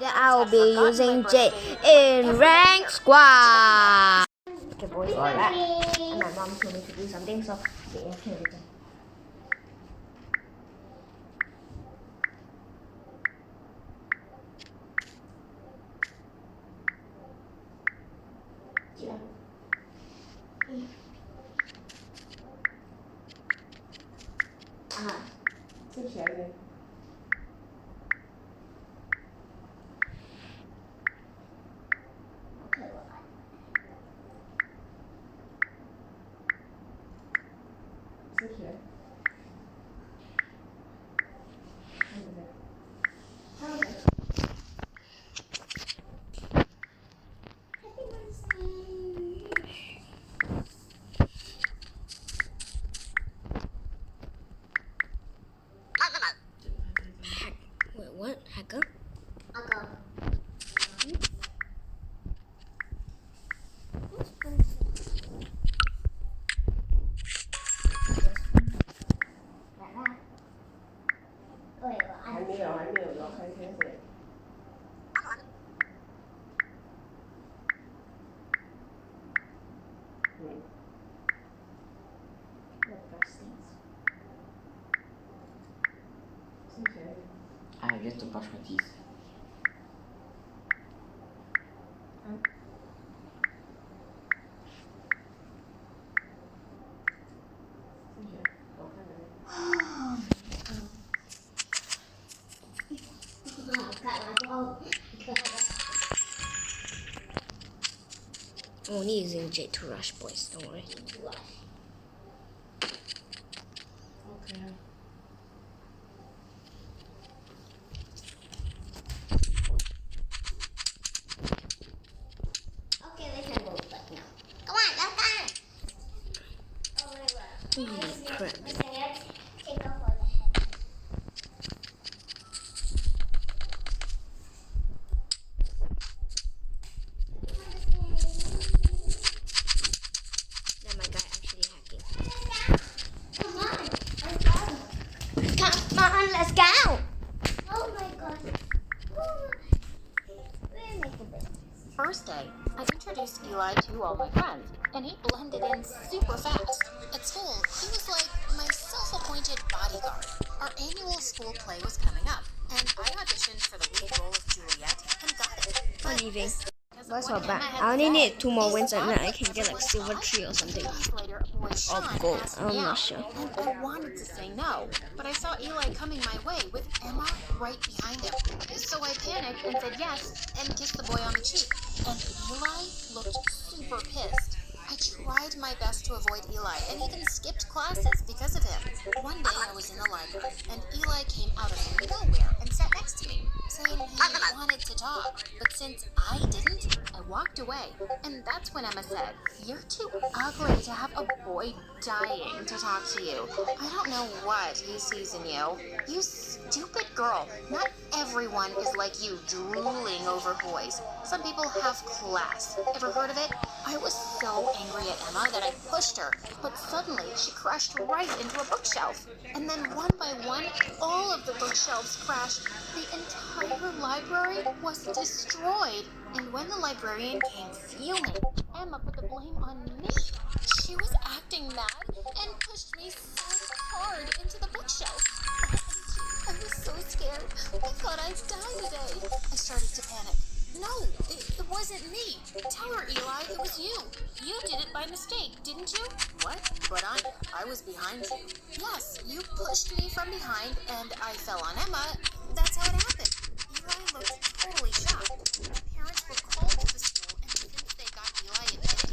Today I'll be using jade in rank squad. Okay, boys, we're back. And my mom told me to do something, so get in here again. Sit here again. Sit here. Wait, what? Hacker? I have yet to brush my teeth. I'm only using jade to rush, boys. Don't worry. Okay. Okay, we can go back now. Come on, let's go. Oh, wait, wait. Holy crap. Take off all the head. That my guy actually hacking. Come on, let's go. Come on, let's go! Oh my god. We're making this. First day, I introduced Eli to all my friends, and he blended in super fast. At school, he was like my self-appointed bodyguard. Our annual school play was coming up, and I auditioned for the lead role of Juliet and got it. I'm leaving. Because of Boys, what we're back. Emma had I only said, need 2 more his wins and then I body can get like was silver hot. 3 or something. 2 weeks later, a boy, Sean, gold. asked I'm me not out, sure. and I wanted to say no, but I saw Eli coming my way with Emma right behind him. So I panicked and said yes and kissed the boy on the cheek. And Eli looked super pissed. I tried my best to avoid Eli and even skipped classes because of him. One day I was in the library and Eli came out of nowhere and sat next to me, saying he wanted to talk. But since I didn't, I walked away. And that's when Emma said, "You're too ugly to have a boy dying to talk to you. I don't know what he sees in you. You stupid girl. Not everyone is like you, drooling over boys. Some people have class. Ever heard of it?" I was so angry at Emma that I pushed her, but suddenly she crashed right into a bookshelf. And then one by one, all of the bookshelves crashed. The entire library was destroyed. And when the librarian came fuming, Emma put the blame on me. She was acting mad and pushed me so hard into the bookshelf. I was so scared. I thought I'd die today. I started to panic. No, it wasn't me. Tell her, Eli, it was you. You did it by mistake, didn't you? What? But I was behind you. Yes, you pushed me from behind and I fell on Emma. That's how it happened. Eli looked totally shocked. My parents were called to the school, and since they got Eli admitted,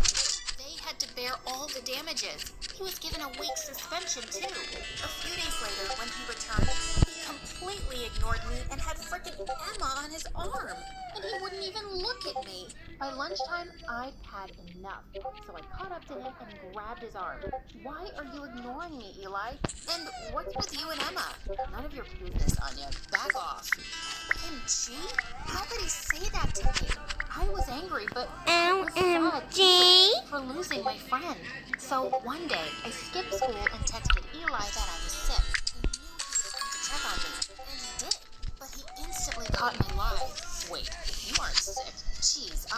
they had to bear all the damages. He was given a week's suspension, too. A few days later, when he returned, he completely ignored me and had frickin' Emma on his arm. And he wouldn't even look at me. By lunchtime, I'd had enough. So I caught up to him and grabbed his arm. "Why are you ignoring me, Eli? And what's with you and Emma?" "None of your business, Anya. Back off." OMG? How could he say that to me? I was angry, but I was sad for losing my friend. So one day, I skipped school and texted Eli that I was sick. I knew he would come to check on me, and he did. But he instantly caught my lie. Wait,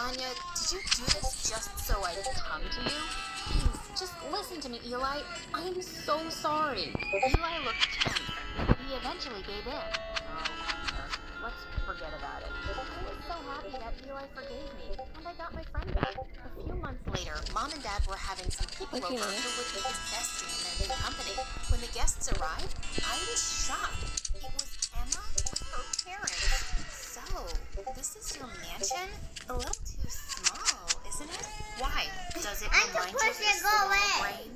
Anya, did you do this just so I'd come to you? Please, just listen to me, Eli. I'm so sorry. Eli looked tense, but he eventually gave in. Let's forget about it. I was so happy that Eli forgave me, and I got my friend back. A few months later, Mom and Dad were having some people over who would be investing in their new company. When the guests arrived, I was shocked. It was Emma with her parents. So, this is your mansion? A little too small, isn't it? Why? Does it remind you of your small brain?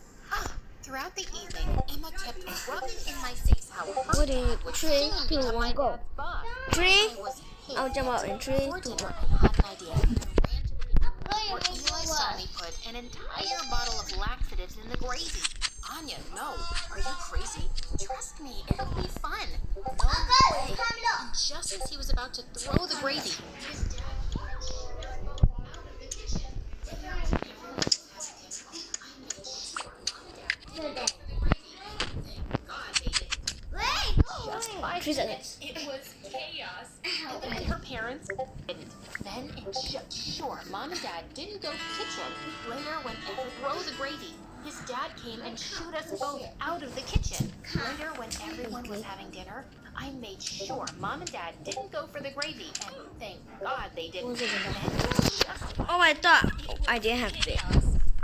Throughout the evening, Emma kept rubbing in my face how her dad would soon become my dad's boss. I was pissed. Before dinner, I had an idea and ran to the kitchen where Eli saw me put an entire bottle of laxatives in the gravy. Anya, no. Are you crazy? Trust me, it'll be fun. No way. And just as he was about to throw the gravy, his dad out of the kitchen. Just 5 minutes. It was chaos. And her parents didn't. Then and just sure, Mom and Dad didn't go to the kitchen. Later, when Ed would throw the gravy, his dad came and shooed us both out of the kitchen. Later, when everyone was having dinner, I made sure Mom and Dad didn't go for the gravy, and thank God they didn't. Oh, I thought I didn't have it.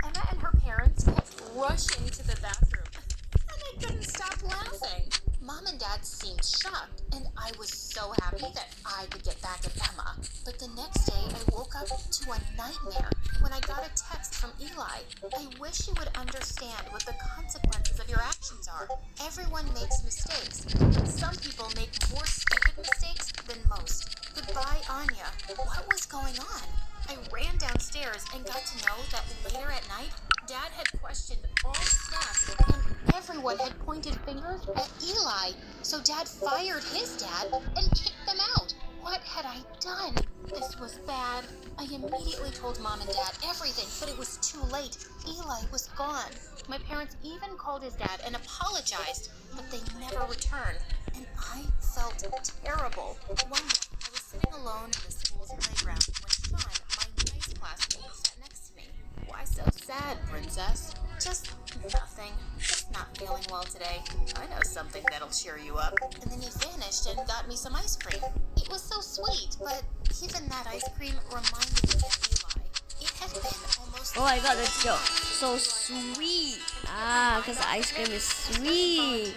Emma and her parents kept rushing to the bathroom, and I couldn't stop laughing. Mom and Dad seemed shocked, and I was so happy that I could get back at Emma. But the next day, I woke up to a nightmare when I got a text from Eli. I wish you would understand what the consequences of your actions are. Everyone makes mistakes, and some people make more stupid mistakes than most. Goodbye, Anya. What was going on? I ran downstairs and got to know that later at night, Dad had questioned all the staff, and everyone had pointed fingers at Eli. So Dad fired his dad and kicked them out. What had I done? This was bad. I immediately told Mom and Dad everything, but it was too late. Eli was gone. My parents even called his dad and apologized, but they never returned. And I felt terrible. One day, I was sitting alone in the school's playground when Sean, my nice classmate, sat next to me. Why so sad, princess? Just nothing. Just not feeling well today. I know something that'll cheer you up. And then he vanished and got me some ice cream. It was so sweet, but even that ice cream reminded me of Eli. It had been almost... Oh, I got the joke. So sweet. Ah, because the ice cream is sweet.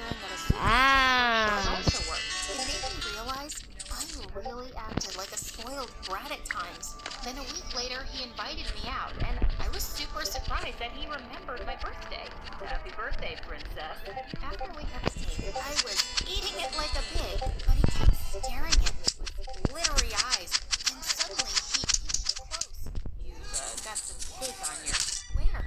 Ah. It made me realize I really acted like a spoiled brat at times. Then a week later, he invited me out, and I was super surprised that he remembered my birthday. Happy birthday, princess. After we had the cake, I was eating it like a pig, but he kept staring at me with glittery eyes, and suddenly he inched close. You've got some cake on your... Where?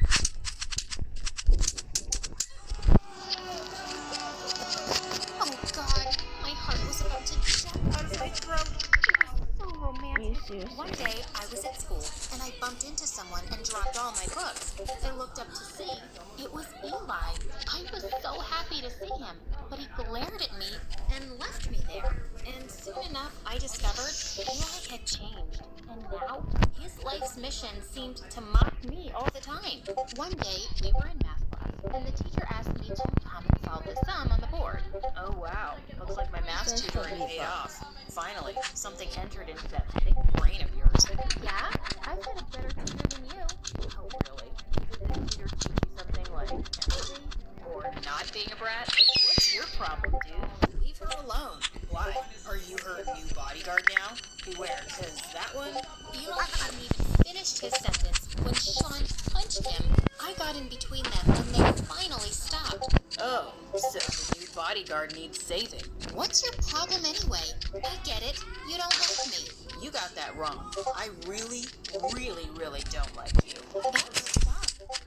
Oh, God. My heart was about to jump out of my throat. It was so romantic. One day, I was at school, and I bumped into someone and dropped all my books. I looked up to see. It was Eli. I was so happy to see him, but he glared at me and left me there. And soon enough, I discovered Eli had changed. And now, his life's mission seemed to mock me all the time. One day, we were in math class, and the teacher asked me to come and solve the sum on the board. Oh, wow. Looks like my math tutoring paid off. Finally, something entered into that big brain of yours. Yeah? I've got a better tutor than you. Oh, really? Did that tutor teach you something like empathy? Or not being a brat? What's your problem, dude? Leave her alone. Why? Are you her new bodyguard now? Beware, because that one... Eli hadn't even finished his sentence when Sean punched him. I got in between them, and they finally stopped. Oh, so the new bodyguard needs saving. What's your problem anyway? I get it. You don't like me. You got that wrong. I really, really, really don't like you. That's stop.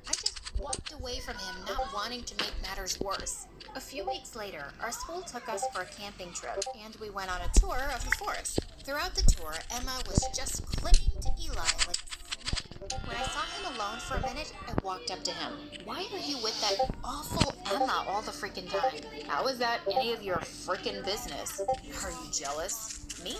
I just walked away from him, not wanting to make matters worse. A few weeks later, our school took us for a camping trip, and we went on a tour of the forest. Throughout the tour, Emma was just clinging to Eli like a snake. When I saw him alone for a minute, I walked up to him. Why are you with that awful Emma all the freaking time? How is that any of your frickin' business? Are you jealous? Me?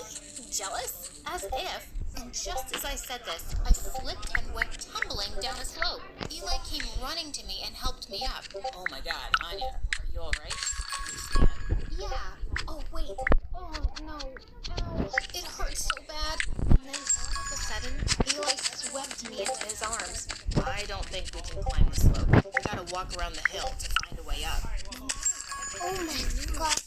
Jealous? As if. And just as I said this, I slipped and went tumbling down a slope. Eli came running to me and helped me up. Oh my god, Anya, are you alright? Can you stand? Yeah. Oh, wait. Oh, no. Ow. It hurts so bad. And then all of a sudden, Eli swept me into his arms. I don't think we can climb the slope. We gotta walk around the hill to find a way up. Oh my god.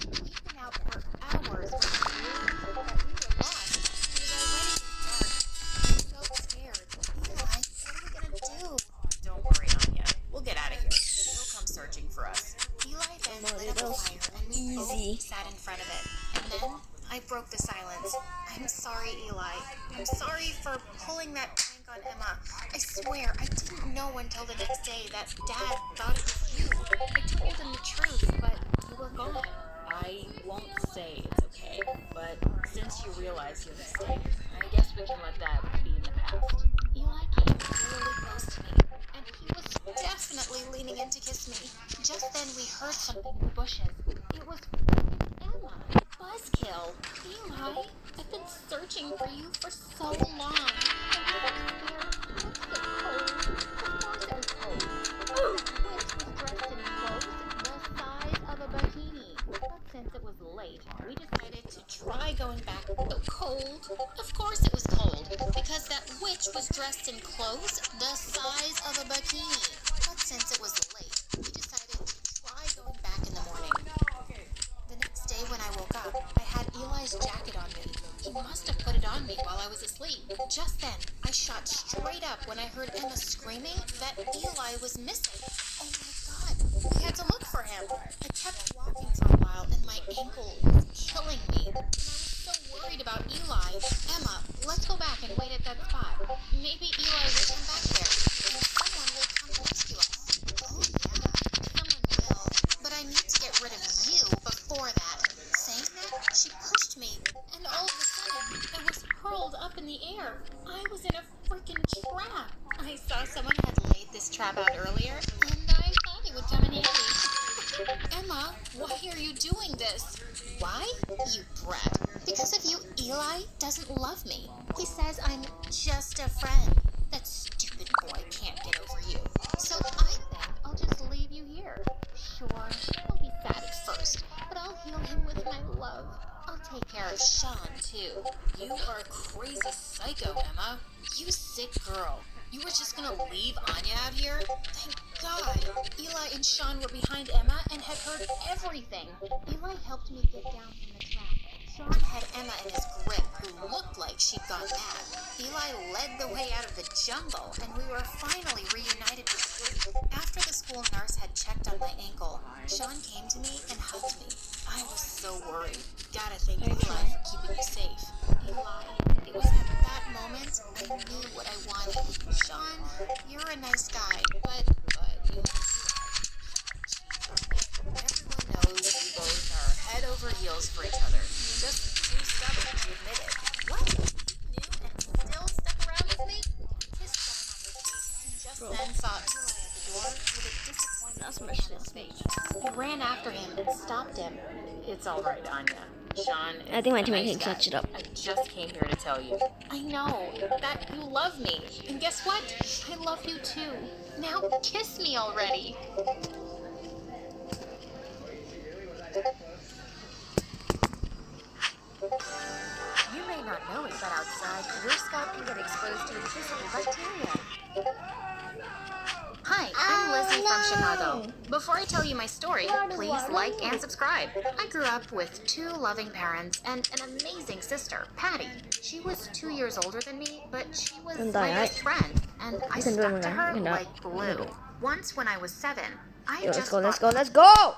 We've been out for hours when we were lost. It was already dark. I'm so scared. Eli, what are we gonna do? Don't worry, Anya. We'll get out of here. They'll come searching for us. Eli then lit up a fire and we both sat in front of it. And then I broke the silence. I'm sorry, Eli. I'm sorry for pulling that prank on Emma. I swear, I didn't know until the next day that Dad thought it was you. I told him the truth, but you were gone. I won't say it's okay, but since you realize your mistake, I guess we can let that be in the past. Eli came really close to me, and he was definitely leaning in to kiss me. Just then we heard something in the bushes. It was Emma. Buzzkill. Eli, I've been searching for you for so long. It was cold. Of course it was cold. Which was dressed in clothes the size of a bikini. But since it was late, we decided to try going back. The cold? Of course it was cold, because that witch was dressed in clothes the size of a bikini. But since it was late, we decided to try going back in the morning. The next day when I woke up, I had Eli's jacket on me. He must have put it on me while I was asleep. Just then, I shot straight up when I heard Emma screaming that Eli was missing. Oh my god, we had to look for him. I kept walking for a while and my ankle was killing me. And I was so worried about Eli. Emma, let's go back and wait at that spot. Maybe Eli will come back there and someone will come to rescue us. Oh yeah, someone will. But I need to get rid of you before that. Saying that, she pushed me, and all of a sudden, I was hurled up in the air. I was in a freaking trap. I saw someone had laid this trap out earlier, and I thought it would come in handy. Emma, why are you doing this? Why? You brat. Because of you, Eli doesn't love me. He says I'm just a friend. That stupid boy can't get over you. So I think I'll just leave you here. Sure, I'll be sad at first, but I'll heal him with my love. I'll take care of Sean, too. You are a crazy psycho, Emma. You sick girl. You were just gonna leave Anya out here? Thank God. Eli and Sean were behind Emma and had heard everything. Eli helped me get down from the trap. Sean had Emma in his grip, who looked like she'd gone mad. Eli led the way out of the jungle, and we were finally reunited with Ruth. After the school nurse had checked on my ankle, Sean came to me and hugged me. I was so worried. Gotta thank Eli for keeping me safe. Eli, it was at that moment I knew what I wanted. Sean, you're a nice guy, but you Everyone knows you both are head over heels for each other. Just too stubborn to admit it. What? You knew and still stuck around with me? Kissed Sean on the cheek, and just then saw Eli at the door with a disappointed look on his face. I ran after him and stopped him. It's alright, Anya. Sean is I think my a nice teammate guy. touched it up. I just came here to tell you. I know that you love me. And guess what? I love you too. Now kiss me already. You may not know it, but outside, your scalp can get exposed to invisible bacteria. Hi, I'm Lizzie from Chicago. Before I tell you my story, please like and subscribe. I grew up with 2 loving parents and an amazing sister, Patty. She was 2 years older than me, but she was my best friend, and I stuck to her like glue. Once when I was 7, I just Let's bought go!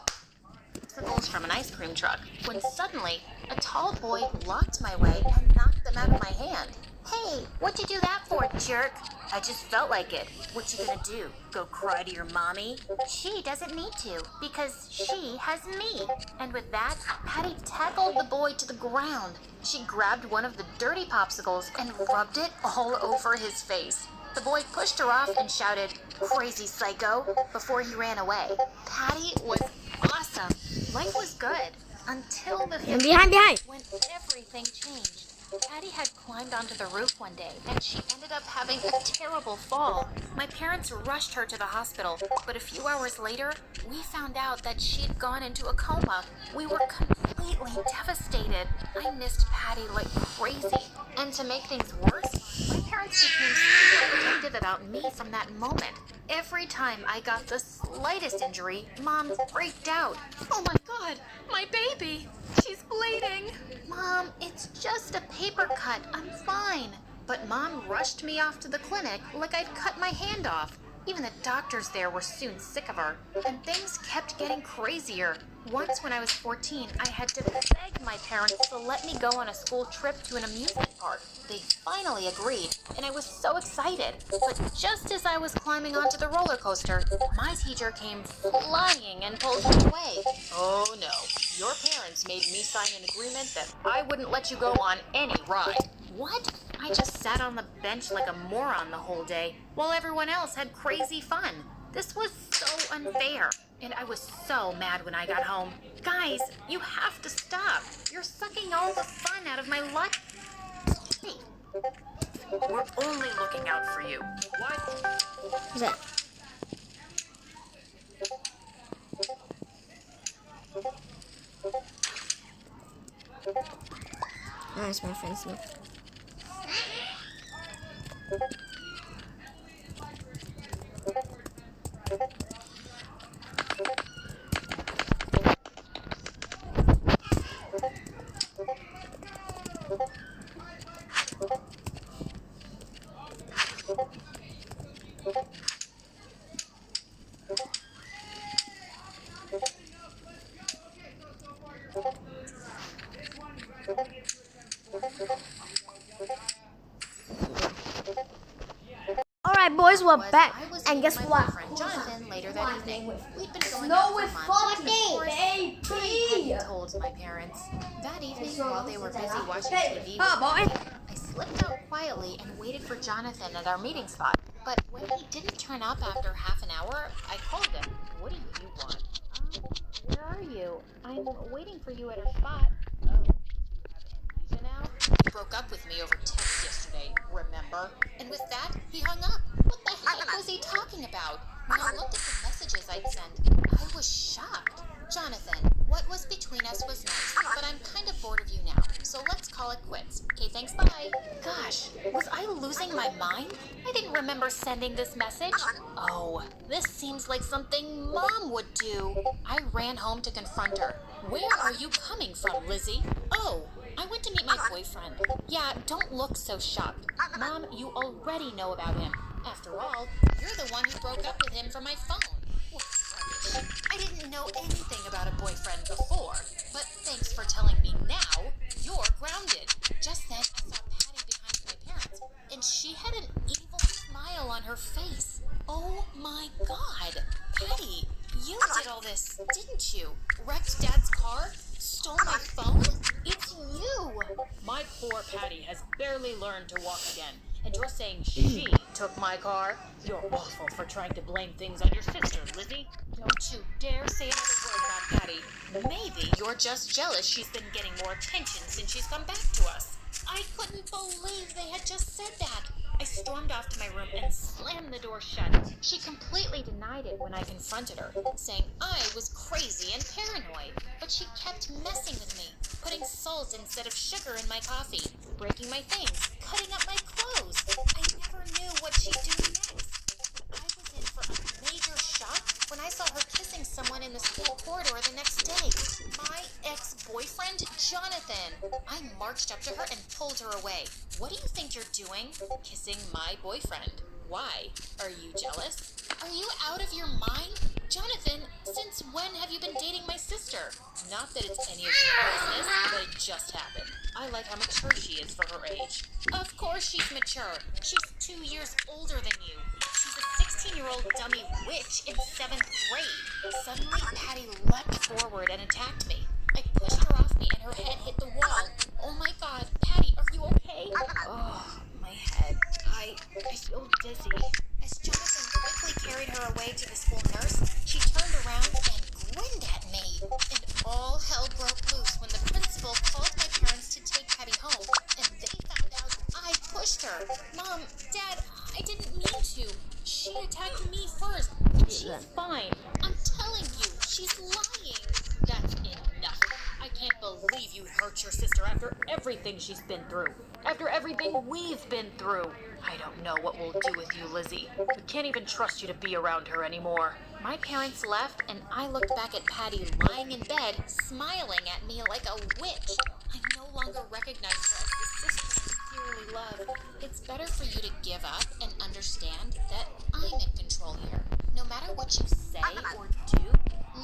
popsicles from an ice cream truck, when suddenly, a tall boy blocked my way and knocked them out of my hand. Hey, what'd you do that for, jerk? I just felt like it. What you gonna do? Go cry to your mommy? She doesn't need to, because she has me. And with that, Patty tackled the boy to the ground. She grabbed one of the dirty popsicles and rubbed it all over his face. The boy pushed her off and shouted, "Crazy psycho," before he ran away. Patty was awesome. Life was good. Until the Behind! when everything changed. Patty had climbed onto the roof one day, and she ended up having a terrible fall. My parents rushed her to the hospital, but a few hours later, we found out that she'd gone into a coma. We were completely devastated. I missed Patty like crazy. And to make things worse, my parents became super protective about me from that moment. Every time I got the slightest injury, Mom freaked out. Oh my God, my baby! She's bleeding! Mom, it's just a paper cut. I'm fine. But Mom rushed me off to the clinic like I'd cut my hand off. Even the doctors there were soon sick of her, and things kept getting crazier. Once when I was 14, I had to beg my parents to let me go on a school trip to an amusement park. They finally agreed, and I was so excited. But just as I was climbing onto the roller coaster, my teacher came flying and pulled me away. Oh no, your parents made me sign an agreement that I wouldn't let you go on any ride. What? I just sat on the bench like a moron the whole day, while everyone else had crazy fun. This was so unfair, and I was so mad when I got home. Guys, you have to stop. You're sucking all the fun out of my life. Hey. We're only looking out for you. What? What's that? Nice, my friends. Look. Alright, boys, we're back. And guess what? Jonathan later that evening. We'd been going No, out for it's months. funny, Of course, baby. I hadn't told my parents. That evening, while they were busy watching TV, boy. I slipped out quietly and waited for Jonathan at our meeting spot. But when he didn't turn up after half an hour, I called him. What do you want? Where are you? I'm waiting for you at our spot. Oh, you have amnesia now? You broke up with me over text yesterday, remember? And with that, he hung up. What the heck was he talking about? When I looked at the messages I'd sent, I was shocked. Jonathan, what was between us was nice, but I'm kind of bored of you now, so let's call it quits. Okay, thanks, bye. Gosh, was I losing my mind? I didn't remember sending this message. Oh, this seems like something Mom would do. I ran home to confront her. Where are you coming from, Lizzie? Oh, I went to meet my boyfriend. Yeah, don't look so shocked. Mom, you already know about him. After all, you're the one who broke up with him from my phone. What rubbish. I didn't know anything about a boyfriend before, but thanks for telling me now. You're grounded. Just then, I saw Patty behind my parents, and she had an evil smile on her face. Oh my God. Patty, you did all this, didn't you? Wrecked Dad's car? Stole my phone? It's you! My poor Patty has barely learned to walk again, and you're saying she took my car? You're awful for trying to blame things on your sister, Lizzie. Don't you dare say another word about Patty. Maybe you're just jealous she's been getting more attention since she's come back to us. I couldn't believe they had just said that. I stormed off to my room and slammed the door shut. She completely denied it when I confronted her, saying I was crazy and paranoid. But she kept messing with me, putting salt instead of sugar in my coffee, breaking my things, cutting up my clothes. I never knew what she'd do next. I was in for a major shock when I saw her kissing someone in the school corridor the next day. My ex-boyfriend, Jonathan. I marched up to her and pulled her away. What do you think you're doing? Kissing my boyfriend. Why? Are you jealous? Are you out of your mind? Jonathan, since when have you been dating my sister? Not that it's any of your business, but it just happened. I like how mature she is for her age. Of course she's mature. She's 2 years older than you. She's a 16-year-old dummy witch in 7th grade. Suddenly, Patty leapt forward and attacked me. I pushed her off me and her head hit the wall. Oh my God, Patty, are you okay? Oh, my head. I feel dizzy. As Jonathan quickly carried her away to the school nurse, she turned around and grinned at me. And all hell broke loose when the principal called my parents to take Patty home. And they her. Mom, Dad, I didn't mean to. She attacked me first. She's fine. I'm telling you, she's lying. That's enough. I can't believe you hurt your sister after everything she's been through. After everything we've been through. I don't know what we'll do with you, Lizzie. We can't even trust you to be around her anymore. My parents left, and I looked back at Patty lying in bed, smiling at me like a witch. I no longer recognize her as the sister I dearly love. It's better for you to give up and understand that I'm in control here. No matter what you say or do,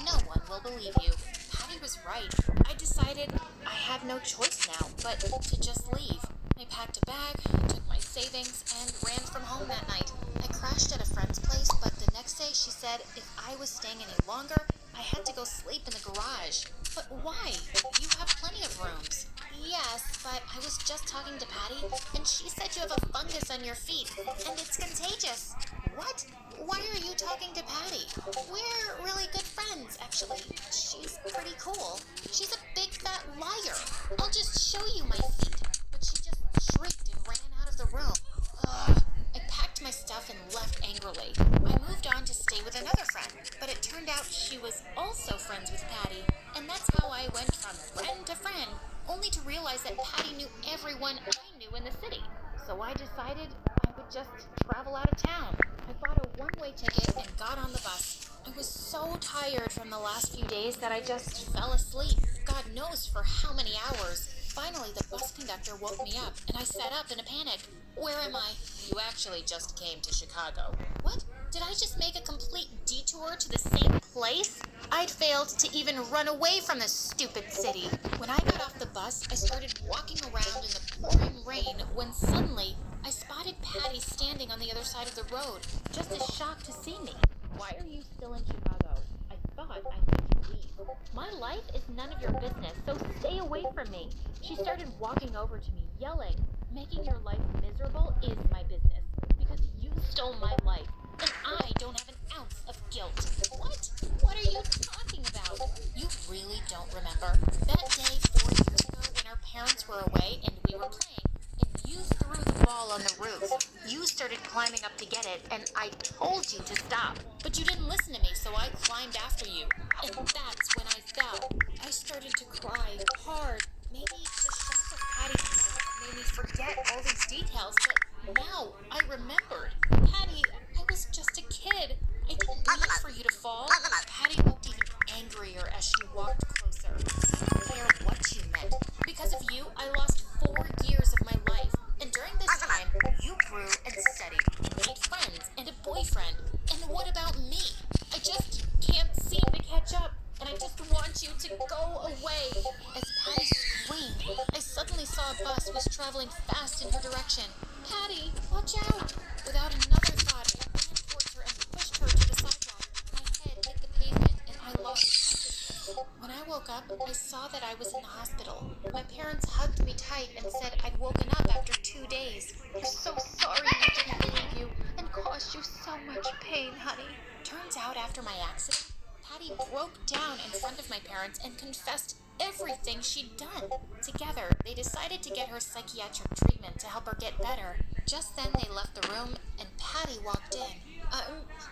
no one will believe you. Patty was right. I decided I had no choice now but to just leave. I packed a bag, took my savings, and ran from home that night. I crashed at a friend's place, but the next day she said if I was staying any longer, I had to go sleep in the garage. But why? You have plenty of rooms. Yes, but I was just talking to Patty, and she said you have a fungus on your feet, and it's contagious. What? Why are you talking to Patty? We're really good friends, actually. She's pretty cool. She's a big fat liar. I'll just show you my feet. But she just shrieked and ran out of the room. Ugh. I packed my stuff and left angrily. I moved on to stay with another friend, but it turned out she was also friends with Patty, and that's how I went from friend to friend, only to realize that Patty knew everyone I knew in the city. So I decided I would just travel out of town. I bought a one-way ticket and got on the bus. I was so tired from the last few days that I just fell asleep. God knows for how many hours. Finally, the bus conductor woke me up, and I sat up in a panic. Where am I? You actually just came to Chicago. What? Did I just make a complete detour to the same place? I'd failed to even run away from this stupid city. When I got off the bus, I started walking around in the pouring rain when suddenly I spotted Patty standing on the other side of the road, just as shocked to see me. Why are you still in Chicago? I thought I made you leave. My life is none of your business, so stay away from me. She started walking over to me, yelling, "Making your life miserable is my business, because you stole my life, and I don't have an ounce of guilt." What? What are you talking about? You really don't remember? That day 4 years ago when our parents were away and we were playing, and you threw the ball on the roof. You started climbing up to get it, and I told you to stop. But you didn't listen to me, so I climbed after you. And that's when I fell. I started to cry hard. Maybe the shock of Patty's fall made me forget all these details, but now I remembered. Patty, I was just a kid. I didn't mean for you to fall. Patty looked even angrier as she walked closer. I don't care what you meant. Because of you, I lost 4 years of my life. And during this time, you grew and studied and made friends and a boyfriend. And what about me? I just can't seem to catch up. And I just want you to go away. As Patty screamed, I suddenly saw a bus was traveling fast in her direction. Patty, watch out! Without another thought, I ran towards her and pushed her to the sidewalk. My head hit the pavement and I lost consciousness. When I woke up, I saw that I was in the hospital. My parents hugged me tight and said I'd woken up after 2 days. We're so sorry we didn't believe you and caused you so much pain, honey. Turns out after my accident, Patty broke down in front of my parents and confessed everything she'd done. Together, they decided to get her psychiatric treatment to help her get better. Just then, they left the room, and Patty walked in.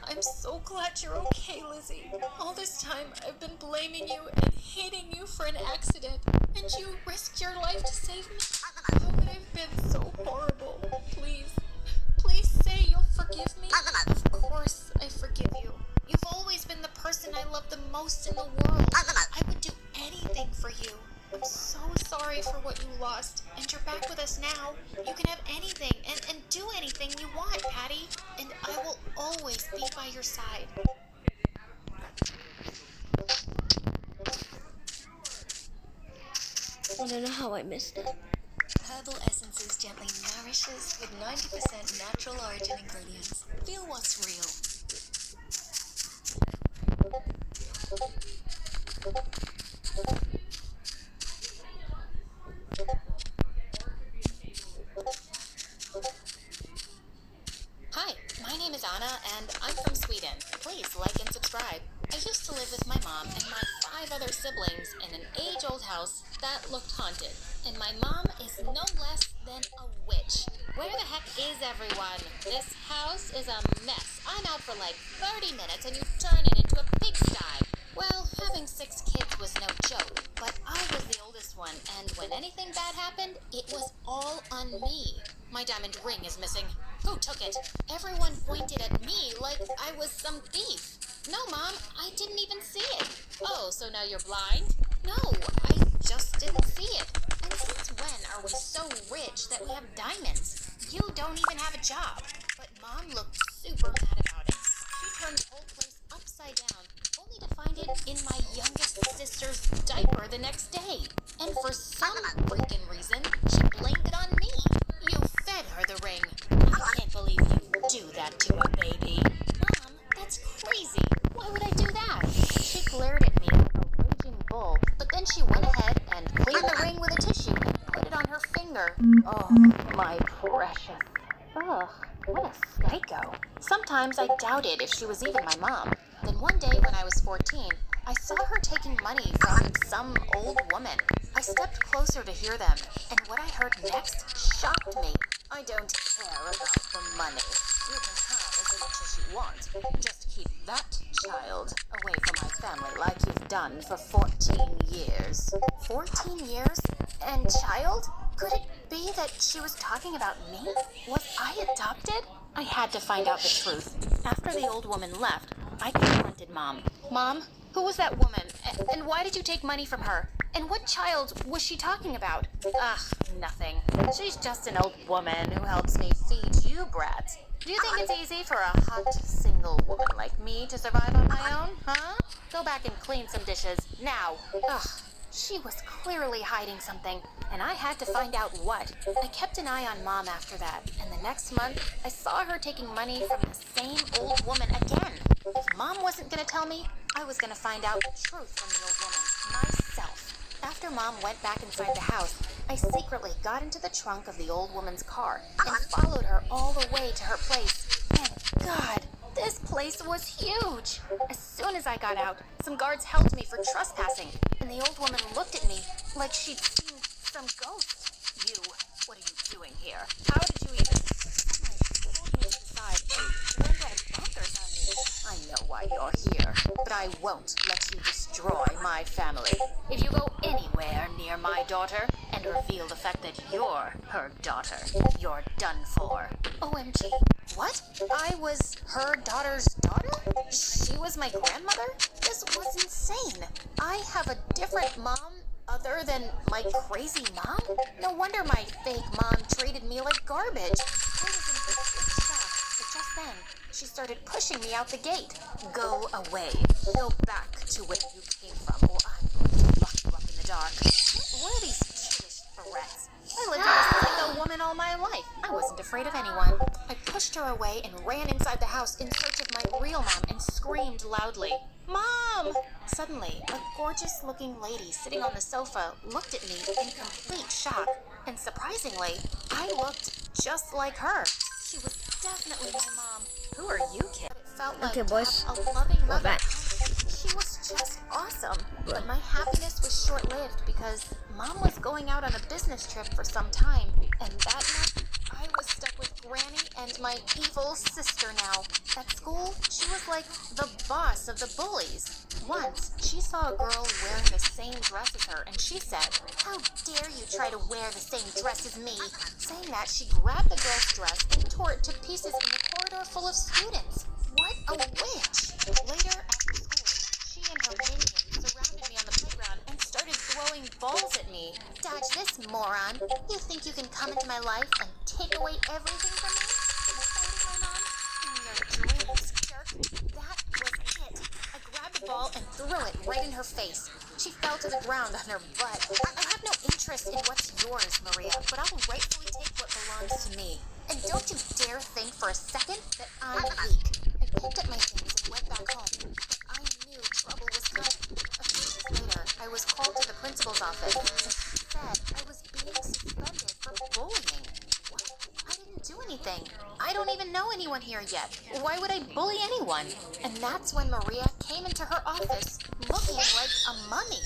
I'm so glad you're okay, Lizzie. All this time, I've been blaming you and hating you for an accident, and you risked your life to save me. How could I have been so horrible? Please say you'll forgive me. Of course, I forgive you. You've always been the person I love the most in the world. I would do anything for you. I'm so sorry for what you lost, and you're back with us now. You can have anything and do anything you want, Patty, and I will always be by your side. I don't know how I missed it. Herbal Essences gently nourishes with 90% natural origin ingredients. Feel what's real. Hi, my name is Anna, and I'm from Sweden. Please like and subscribe. I used to live with my mom and my 5 other siblings in an age-old house that looked haunted. And my mom is no less than a witch. Where the heck is everyone? This house is a mess. I'm out for like 30 minutes and you turn it into a pigsty. Well, having 6 kids was no joke, but I was the oldest one, and when anything bad happened, it was all on me. My diamond ring is missing. Who took it? Everyone pointed at me like I was some thief. No, Mom, I didn't even see it. Oh, so now you're blind? No, I just didn't see it. And since when are we so rich that we have diamonds? You don't even have a job. But Mom looked super mad about it. She turned the whole place upside down, only to find it in my youngest sister's diaper the next day. And for some freaking reason, she blamed it on me. You fed her the ring. I can't believe you do that to a baby. Mom, that's crazy. Why would I do that? She glared at me like a raging bull, but then she went ahead and cleaned the ring with a tissue and put it on her finger. Oh, my precious. Ugh, what a psycho. Sometimes I doubted if she was even my mom. Then one day when I was 14, I saw her taking money from some old woman. I stepped closer to hear them, and what I heard next shocked me. I don't care about the money. You can have as much as you want. Just keep that child away from my family like you've done for 14 years. 14 years? And child? Could it be that she was talking about me? Was I adopted? I had to find out the truth. After the old woman left, I confronted Mom. Mom, who was that woman? And why did you take money from her? And what child was she talking about? Ugh, nothing. She's just an old woman who helps me feed you brats. Do you think it's easy for a hot, single woman like me to survive on my own, huh? Go back and clean some dishes, now. Ugh, she was clearly hiding something, and I had to find out what. I kept an eye on Mom after that, and the next month, I saw her taking money from the same old woman again. If Mom wasn't gonna tell me, I was gonna find out the truth from the old woman, myself. After Mom went back inside the house, I secretly got into the trunk of the old woman's car and followed her all the way to her place. And God, this place was huge! As soon as I got out, some guards held me for trespassing, and the old woman looked at me like she'd seen some ghost. You, what are you doing here? How did you even... Suddenly, she pulled me to the side and ran red bumpers on me. I know why you're here, but I won't let you destroy my family. If you go anywhere near my daughter and reveal the fact that you're her daughter, you're done for. OMG. What? I was her daughter's daughter? She was my grandmother? This was insane. I have a different mom other than my crazy mom? No wonder my fake mom treated me like garbage. I was in complete shock, but just then, she started pushing me out the gate. Go away. Go back to where you came from, or I'm going to lock you up in the dark. What are these childish threats? I lived with a psycho woman all my life. I wasn't afraid of anyone. I pushed her away and ran inside the house in search of my real mom and screamed loudly, Mom! Suddenly, a gorgeous-looking lady sitting on the sofa looked at me in complete shock. And surprisingly, I looked just like her. She was definitely my mom. Who are you, kid? It felt like Okay, boys, a loving we're mother. back. She was just awesome. But my happiness was short-lived because Mom was going out on a business trip for some time. And that month, I was stuck with Granny and my evil sister now. At school, she was like the boss of the bullies. Once, she saw a girl wearing the same dress as her, and she said, How dare you try to wear the same dress as me? Saying that, she grabbed the girl's dress and tore it to pieces in the corridor full of students. What a witch! Later, after school, she and her minions surrounded me on the playground and started throwing balls at me. Dodge this, moron. You think you can come into my life and take away everything from me? Insulting my mom? In your dreams, jerk. That was it. I grabbed the ball and threw it right in her face. She fell to the ground on her butt. I have no interest in what's yours, Maria, but I'll rightfully take what belongs to me. And don't you dare think for a second that I'm weak. I picked up my things and went back home. But I knew trouble was coming. A few days later, I was called to the principal's office, and she said I was being suspended for bullying. What? I didn't do anything. I don't even know anyone here yet. Why would I bully anyone? And that's when Maria came into her office, looking like a mummy.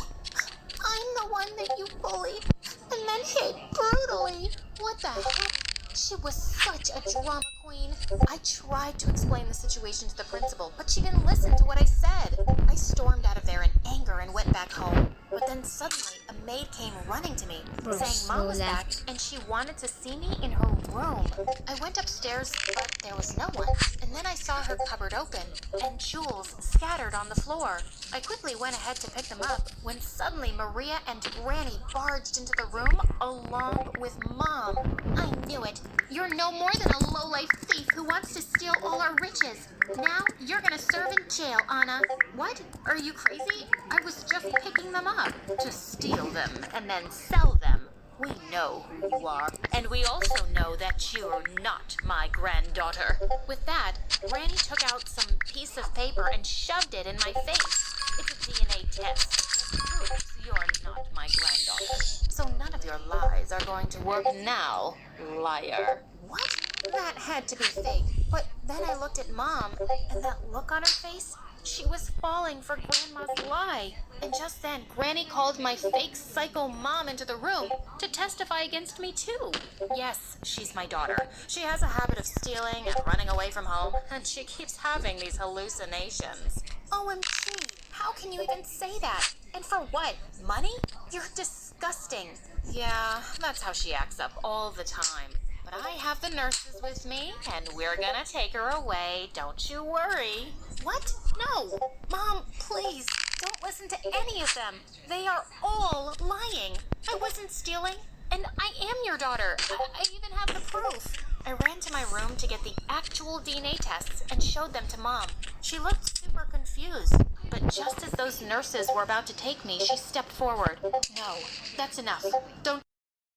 I'm the one that you bullied, and then hit brutally. What the heck? She was such a drama queen. I tried to explain the situation to the principal, but she didn't listen to what I said. I stormed out of there in anger and went back home. But then suddenly, a maid came running to me, Bro, saying Mom was slow back that. and she wanted to see me in her room. I went upstairs, but there was no one. And then I saw her cupboard open and jewels scattered on the floor. I quickly went ahead to pick them up when suddenly Maria and Granny barged into the room along with Mom. I knew it. You're no more than a low-life thief who wants to steal all our riches. Now you're gonna serve in jail, Anna. What? Are you crazy? I was just picking them up to steal them and then sell them. We know who you are, and we also know that you're not my granddaughter. With that, Granny took out some piece of paper and shoved it in my face. It's a DNA test. It proves you're not my granddaughter. So none of your lies are going to work now, liar. What? That had to be fake. But then I looked at Mom, and that look on her face, she was falling for Grandma's lie. And just then, Granny called my fake psycho mom into the room to testify against me too. Yes, she's my daughter. She has a habit of stealing and running away from home, and she keeps having these hallucinations. OMG, how can you even say that? And for what? Money? You're disgusting. Yeah, that's how she acts up all the time. But I have the nurses with me, and we're gonna take her away. Don't you worry. What? No. Mom, please, don't listen to any of them. They are all lying. I wasn't stealing, and I am your daughter. I even have the proof. I ran to my room to get the actual DNA tests and showed them to Mom. She looked super confused, but just as those nurses were about to take me, she stepped forward. No, that's enough. Don't